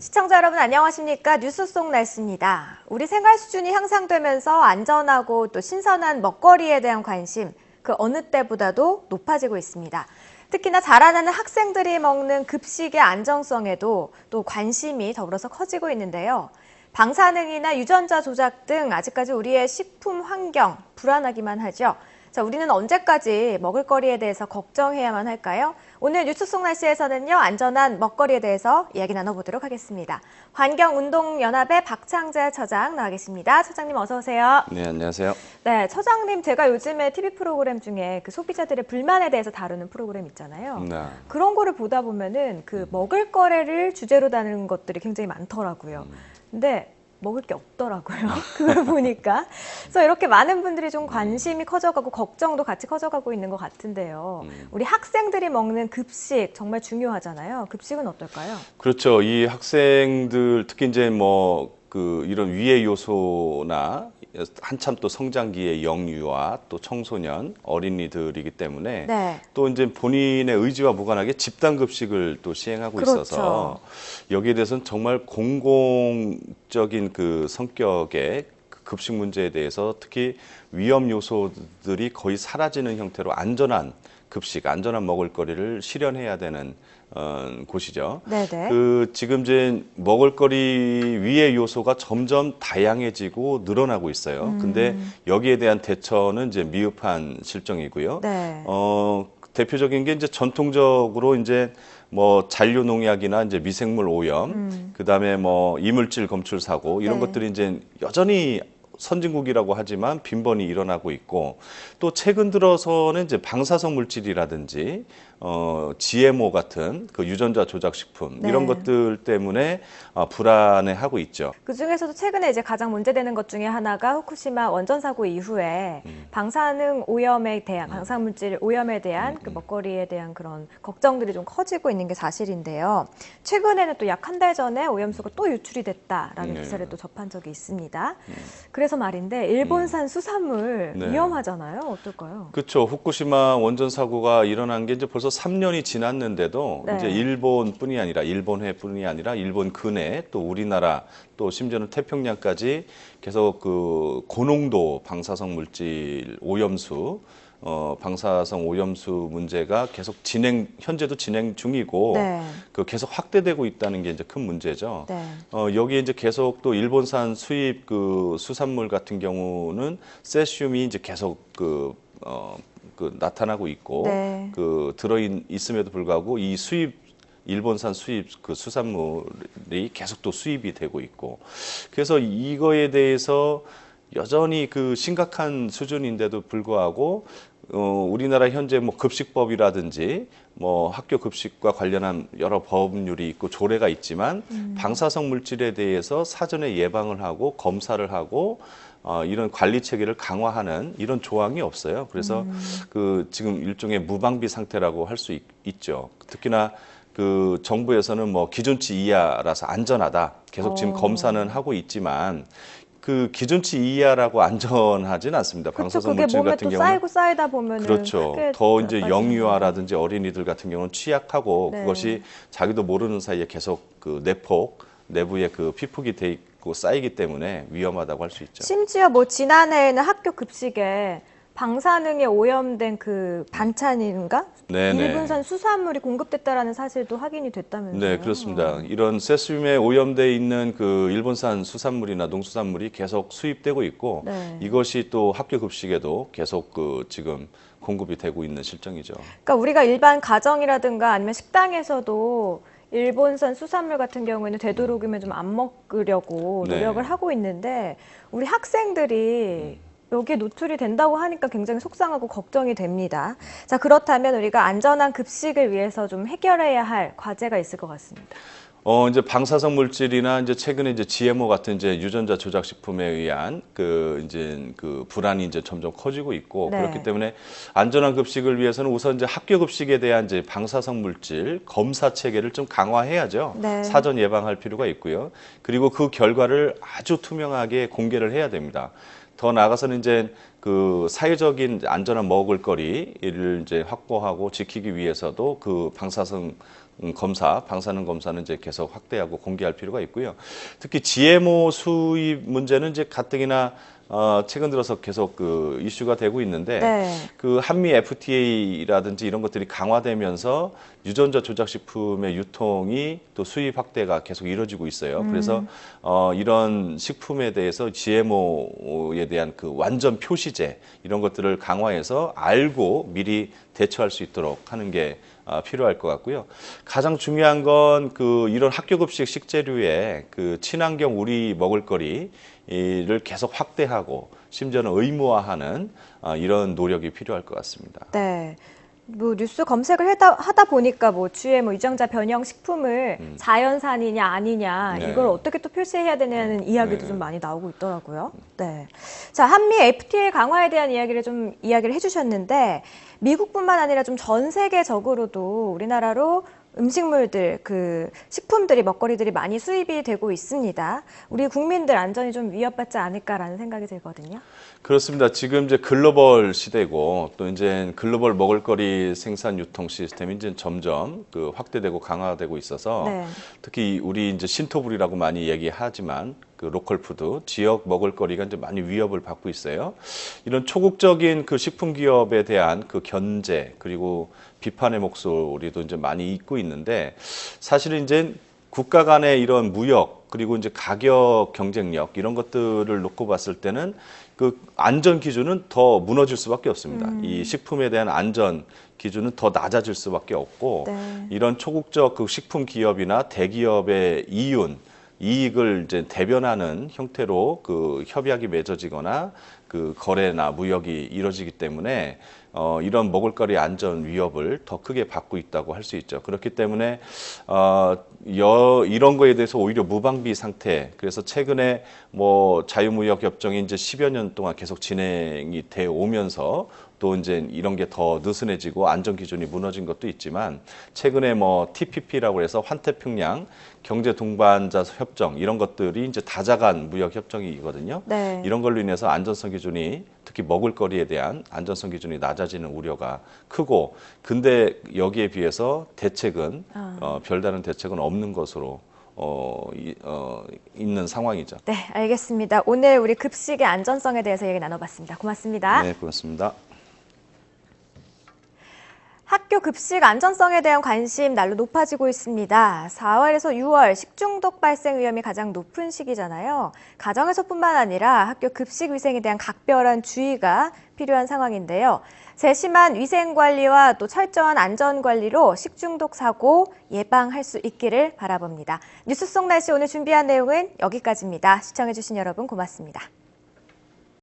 시청자 여러분 안녕하십니까? 뉴스 속 날씨입니다. 우리 생활 수준이 향상되면서 안전하고 또 신선한 먹거리에 대한 관심, 그 어느 때보다도 높아지고 있습니다. 특히나 자라나는 학생들이 먹는 급식의 안정성에도 또 관심이 더불어서 커지고 있는데요. 방사능이나 유전자 조작 등 아직까지 우리의 식품 환경 불안하기만 하죠. 자, 우리는 언제까지 먹을거리에 대해서 걱정해야만 할까요? 오늘 뉴스 속 날씨에서는요, 안전한 먹거리에 대해서 이야기 나눠보도록 하겠습니다. 환경운동연합의 박창재 처장 나와 계십니다. 처장님 어서 오세요. 네, 안녕하세요. 네, 처장님 제가 요즘에 TV 프로그램 중에 그 소비자들의 불만에 대해서 다루는 프로그램 있잖아요. 네. 그런 거를 보다 보면은 그 먹을거리를 주제로 다루는 것들이 굉장히 많더라고요. 근데 먹을 게 없더라고요. 그걸 보니까. 그래서 이렇게 많은 분들이 좀 관심이 커져가고 걱정도 같이 커져가고 있는 것 같은데요. 우리 학생들이 먹는 급식 정말 중요하잖아요. 급식은 어떨까요? 그렇죠. 이 학생들 특히 이제 이런 위해 요소나 한참 또 성장기의 영유아 또 청소년 어린이들이기 때문에 네. 또 이제 본인의 의지와 무관하게 집단 급식을 또 시행하고 그렇죠. 있어서 여기에 대해서는 정말 공공적인 그 성격의 급식 문제에 대해서 특히 위험 요소들이 거의 사라지는 형태로 안전한 급식, 안전한 먹을거리를 실현해야 되는 곳이죠. 네네. 지금 이제 먹을거리 위의 요소가 점점 다양해지고 늘어나고 있어요. 근데 여기에 대한 대처는 이제 미흡한 실정이고요. 네. 대표적인 게 이제 전통적으로 이제 잔류 농약이나 이제 미생물 오염, 그다음에 이물질 검출 사고 이런 네. 것들이 이제 여전히 선진국이라고 하지만 빈번히 일어나고 있고 또 최근 들어서는 이제 방사성 물질이라든지 GMO 같은 그 유전자 조작 식품 네. 이런 것들 때문에 불안해하고 있죠. 그 중에서도 최근에 이제 가장 문제되는 것 중에 하나가 후쿠시마 원전 사고 이후에 방사능 오염에 대한, 방사물질 오염에 대한 그 먹거리에 대한 그런 걱정들이 좀 커지고 있는 게 사실인데요. 최근에는 또 약 한 달 전에 오염수가 또 유출이 됐다라는 네. 기사를 또 접한 적이 있습니다. 그래서 말인데 일본산 수산물 네. 위험하잖아요. 어떨까요? 그렇죠. 후쿠시마 원전 사고가 일어난 게 이제 벌써 3년이 지났는데도 네. 이제 일본뿐이 아니라 일본해뿐이 아니라 일본 근해 또 우리나라 또 심지어는 태평양까지 계속 그 고농도 방사성 물질 오염수 방사성 오염수 문제가 계속 현재도 진행 중이고 네. 그 계속 확대되고 있다는 게 이제 큰 문제죠. 네. 여기에 이제 계속 또 일본산 수입 그 수산물 같은 경우는 세슘이 이제 계속 나타나고 있고 네. 있음에도 불구하고 이 일본산 수입 그 수산물이 계속 또 수입이 되고 있고 그래서 이거에 대해서 여전히 그 심각한 수준인데도 불구하고 우리나라 현재 급식법이라든지 학교 급식과 관련한 여러 법률이 있고 조례가 있지만 방사성 물질에 대해서 사전에 예방을 하고 검사를 하고 이런 관리 체계를 강화하는 이런 조항이 없어요. 그래서 지금 일종의 무방비 상태라고 할 수 있죠. 특히나 그 정부에서는 기준치 이하라서 안전하다. 계속 지금 검사는 하고 있지만 그 기준치 이하라고 안전하진 않습니다. 방사성 그게 물질 몸에 같은 또 경우는 쌓이고 쌓이다 보면은 그렇죠. 크게 더 이제 나빠지는 영유아라든지 어린이들 같은 경우는 취약하고 네. 그것이 자기도 모르는 사이에 계속 그 내부에 그 피폭이 돼 있고 쌓이기 때문에 위험하다고 할 수 있죠. 심지어 지난해에는 학교 급식에 방사능에 오염된 그 반찬인가? 네네. 일본산 수산물이 공급됐다라는 사실도 확인이 됐다면서요? 네, 그렇습니다. 이런 세슘에 오염돼 있는 그 일본산 수산물이나 농수산물이 계속 수입되고 있고 네. 이것이 또 학교 급식에도 계속 지금 공급이 되고 있는 실정이죠. 그러니까 우리가 일반 가정이라든가 아니면 식당에서도 일본산 수산물 같은 경우에는 되도록이면 좀 안 먹으려고 네. 노력을 하고 있는데 우리 학생들이 여기에 노출이 된다고 하니까 굉장히 속상하고 걱정이 됩니다. 자, 그렇다면 우리가 안전한 급식을 위해서 좀 해결해야 할 과제가 있을 것 같습니다. 이제 방사성 물질이나 이제 최근에 이제 GMO 같은 이제 유전자 조작 식품에 의한 그 불안이 이제 점점 커지고 있고 네. 그렇기 때문에 안전한 급식을 위해서는 우선 이제 학교 급식에 대한 이제 방사성 물질 검사 체계를 좀 강화해야죠. 네. 사전 예방할 필요가 있고요. 그리고 그 결과를 아주 투명하게 공개를 해야 됩니다. 더 나아가서는 이제 그 사회적인 안전한 먹을거리를 이제 확보하고 지키기 위해서도 그 방사성 검사, 방사능 검사는 이제 계속 확대하고 공개할 필요가 있고요. 특히 GMO 수입 문제는 이제 가뜩이나 최근 들어서 계속 그 이슈가 되고 있는데 네. 그 한미 FTA라든지 이런 것들이 강화되면서 유전자 조작 식품의 유통이 또 수입 확대가 계속 이루어지고 있어요. 그래서 이런 식품에 대해서 GMO에 대한 그 완전 표시제 이런 것들을 강화해서 알고 미리 대처할 수 있도록 하는 게 필요할 것 같고요. 가장 중요한 건 그 이런 학교급식 식재료에 그 친환경 우리 먹을거리를 계속 확대하고 심지어는 의무화하는 이런 노력이 필요할 것 같습니다. 네. 뭐 뉴스 검색을 하다 보니까 뭐 GMO 유전자 변형 식품을 자연산이냐 아니냐 네. 이걸 어떻게 또 표시해야 되냐는 이야기도 네. 좀 많이 나오고 있더라고요. 네. 자, 한미 FTA 강화에 대한 이야기를 해주셨는데 미국뿐만 아니라 좀 전 세계적으로도 우리나라로 음식물들, 그 식품들이 먹거리들이 많이 수입이 되고 있습니다. 우리 국민들 안전이 좀 위협받지 않을까라는 생각이 들거든요. 그렇습니다. 지금 이제 글로벌 시대고 또 이제 글로벌 먹을거리 생산 유통 시스템이 이제 점점 그 확대되고 강화되고 있어서 네. 특히 우리 이제 신토불이라고 많이 얘기하지만 그 로컬 푸드, 지역 먹을거리가 이제 많이 위협을 받고 있어요. 이런 초국적인 그 식품 기업에 대한 그 견제 그리고 비판의 목소리도 이제 많이 있고 있는데 사실은 이제 국가 간의 이런 무역 그리고 이제 가격 경쟁력 이런 것들을 놓고 봤을 때는 그 안전 기준은 더 무너질 수밖에 없습니다. 이 식품에 대한 안전 기준은 더 낮아질 수밖에 없고 네. 이런 초국적 그 식품 기업이나 대기업의 이익을 이제 대변하는 형태로 그 협약이 맺어지거나 그 거래나 무역이 이루어지기 때문에 이런 먹을거리 안전 위협을 더 크게 받고 있다고 할 수 있죠. 그렇기 때문에 이런 거에 대해서 오히려 무방비 상태. 그래서 최근에 뭐 자유무역 협정이 이제 10여 년 동안 계속 진행이 돼 오면서 또 이제 이런 게 더 느슨해지고 안전 기준이 무너진 것도 있지만 최근에 뭐 TPP라고 해서 환태평양 경제 동반자 협정 이런 것들이 이제 다자간 무역 협정이거든요. 네. 이런 걸로 인해서 안전성 기준이 특히 먹을거리에 대한 안전성 기준이 낮아지는 우려가 크고 근데 여기에 비해서 대책은 별다른 대책은 없는 것으로 있는 상황이죠. 네, 알겠습니다. 오늘 우리 급식의 안전성에 대해서 얘기 나눠봤습니다. 고맙습니다. 네, 고맙습니다. 학교 급식 안전성에 대한 관심 날로 높아지고 있습니다. 4월에서 6월 식중독 발생 위험이 가장 높은 시기잖아요. 가정에서뿐만 아니라 학교 급식 위생에 대한 각별한 주의가 필요한 상황인데요. 세심한 위생 관리와 또 철저한 안전 관리로 식중독 사고 예방할 수 있기를 바라봅니다. 뉴스 속 날씨 오늘 준비한 내용은 여기까지입니다. 시청해주신 여러분 고맙습니다.